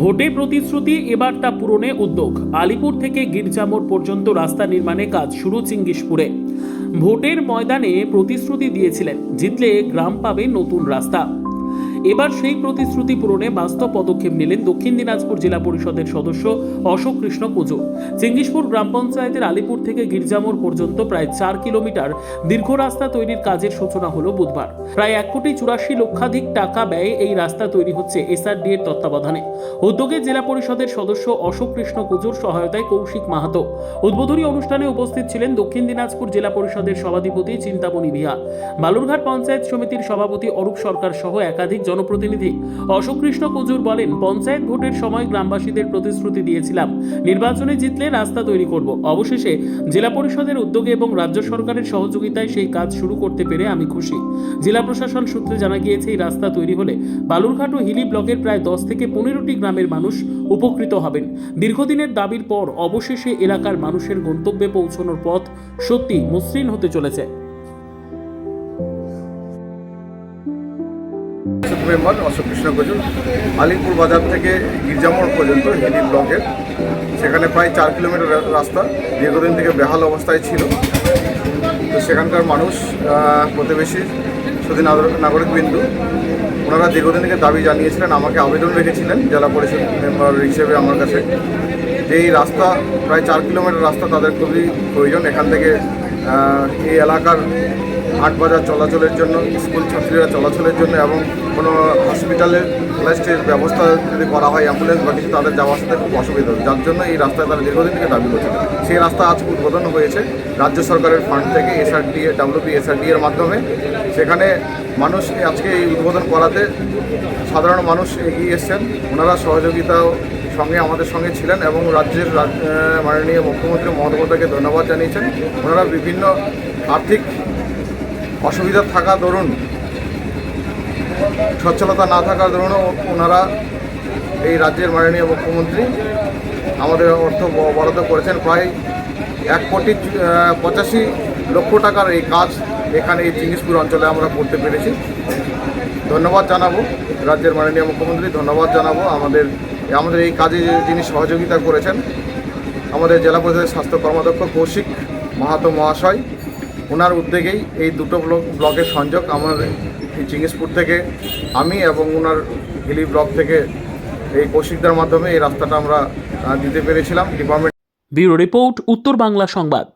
ভোটে প্রতিশ্রুতি, এবার তা পূরণে উদ্যোগ। আলিপুর থেকে গির্জামোড় পর্যন্ত রাস্তা নির্মাণে কাজ শুরু চিঙ্গিসপুরে। ভোটের ময়দানে প্রতিশ্রুতি দিয়েছিলেন জিতলে গ্রাম পাবে নতুন রাস্তা। এবার সেই প্রতিশ্রুতি পূরণে বাস্তব পদক্ষেপ নিলেন দক্ষিণ দিনাজপুর জেলা পরিষদের সদস্য অশোক কৃষ্ণ কুজুর। চিঙ্গিসপুর গ্রাম পঞ্চায়েতের আলিপুর থেকে গির্জামোড় পর্যন্ত প্রায় 4 কিলোমিটার দীর্ঘ রাস্তা তৈরির কাজের সূচনা হলো বুধবার। প্রায় 1,84,00,000 টাকা ব্যয়ে এই রাস্তা তৈরি হচ্ছে এসআরডি এর তত্ত্বাবধানে। উদ্যোগে জেলা পরিষদের সদস্য অশোক কৃষ্ণ কুজুর সহায়তায় কৌশিক মাহাতো। উদ্বোধনী অনুষ্ঠানে উপস্থিত ছিলেন দক্ষিণ দিনাজপুর জেলা পরিষদের সভাধিপতি চিন্তামণি ভিহা, বালুরঘাট পঞ্চায়েত সমিতির সভাপতি অরূপ সরকার সহ একাধিক জনপ্রতিনিধি। অশোক কৃষ্ণ কুজুর বলেন, পঞ্চায়েত ভোটের সময় গ্রামবাসীদের প্রতিশ্রুতি দিয়েছিলাম নির্বাচনে জিতলে রাস্তা তৈরি করব। অবশেষে জেলা পরিষদের উদ্যোগে এবং রাজ্য সরকারের সহযোগিতায় সেই কাজ শুরু করতে পেরে আমি খুশি। জেলা প্রশাসন সূত্রে জানা গিয়েছে, এই রাস্তা তৈরি হলে বালুরঘাট ও হিলি ব্লকের প্রায় 10 থেকে 15টি গ্রামের মানুষ উপকৃত হবেন। দীর্ঘদিনের দাবির পর অবশেষে এলাকার মানুষের গন্তব্যে পৌঁছানোর পথ সত্যি মসৃণ হতে চলেছে। মেম্বার অশোক কৃষ্ণ কুজুর, আলিপুর বাজার থেকে গির্জামোড় পর্যন্ত হিলি ব্লকের, সেখানে প্রায় 4 কিলোমিটার রাস্তা দীর্ঘদিন থেকে বেহাল অবস্থায় ছিল। তো সেখানকার মানুষ, প্রতিবেশী, সুধী নাগরিকবৃন্দ, ওনারা দীর্ঘদিন থেকে দাবি জানিয়েছিলেন, আমাকে আবেদন রেখেছিলেন জেলা পরিষদ মেম্বার হিসেবে আমার কাছে, যে এই রাস্তা প্রায় 4 কিলোমিটার রাস্তা তাদের খুবই প্রয়োজন। এখান থেকে এই এলাকার হাট বাজার চলাচলের জন্য, স্কুল ছাত্রীরা চলাচলের জন্য এবং কোনো হসপিটালের প্লাস্টের ব্যবস্থা যদি করা হয়, অ্যাম্বুলেন্স বা কিছু, তাদের যাওয়ার সাথে খুব অসুবিধা হয়, যার জন্য এই রাস্তায় তারা দীর্ঘদিন থেকে দাবি করছে। সেই রাস্তা আজ উদ্বোধন হয়েছে রাজ্য সরকারের ফান্ড থেকে, এসআরডি এর মাধ্যমে। সেখানে মানুষ আজকে এই উদ্বোধন করাতে সাধারণ মানুষ এগিয়ে এসছেন, ওনারা সহযোগিতাও সঙ্গে আমাদের সঙ্গে ছিলেন এবং রাজ্যের মাননীয় মুখ্যমন্ত্রী মমতা বন্দ্যোপাধ্যায়কে ধন্যবাদ জানিয়েছেন। ওনারা বিভিন্ন আর্থিক অসুবিধা থাকা দরুন, সচ্ছলতা না থাকার দরুনও ওনারা, এই রাজ্যের মাননীয় মুখ্যমন্ত্রী আমাদের অর্থ বরাদ্দ করেছেন। প্রায় 1,85,00,000 টাকার এই কাজ এখানে এই চিঙ্গিসপুর অঞ্চলে আমরা করতে পেরেছি। ধন্যবাদ জানাবো রাজ্যের মাননীয় মুখ্যমন্ত্রী, ধন্যবাদ জানাবো আমাদের এই কাজে যিনি সহযোগিতা করেছেন, আমাদের জেলা পরিষদের স্বাস্থ্য কর্মাধ্যক্ষ কৌশিক মাহাতো মহাশয়। ওনার উদ্যোগেই এই দুটো ব্লকের সংযোগ, আমাদের এই চিঙ্গিসপুর থেকে আমি এবং ওনার হিলি ব্লক থেকে এই কৌশিকদার মাধ্যমে এই রাস্তাটা আমরা দিতে পেরেছিলাম। ডিপার্টমেন্ট ব্যুরো রিপোর্ট, উত্তর বাংলা সংবাদ।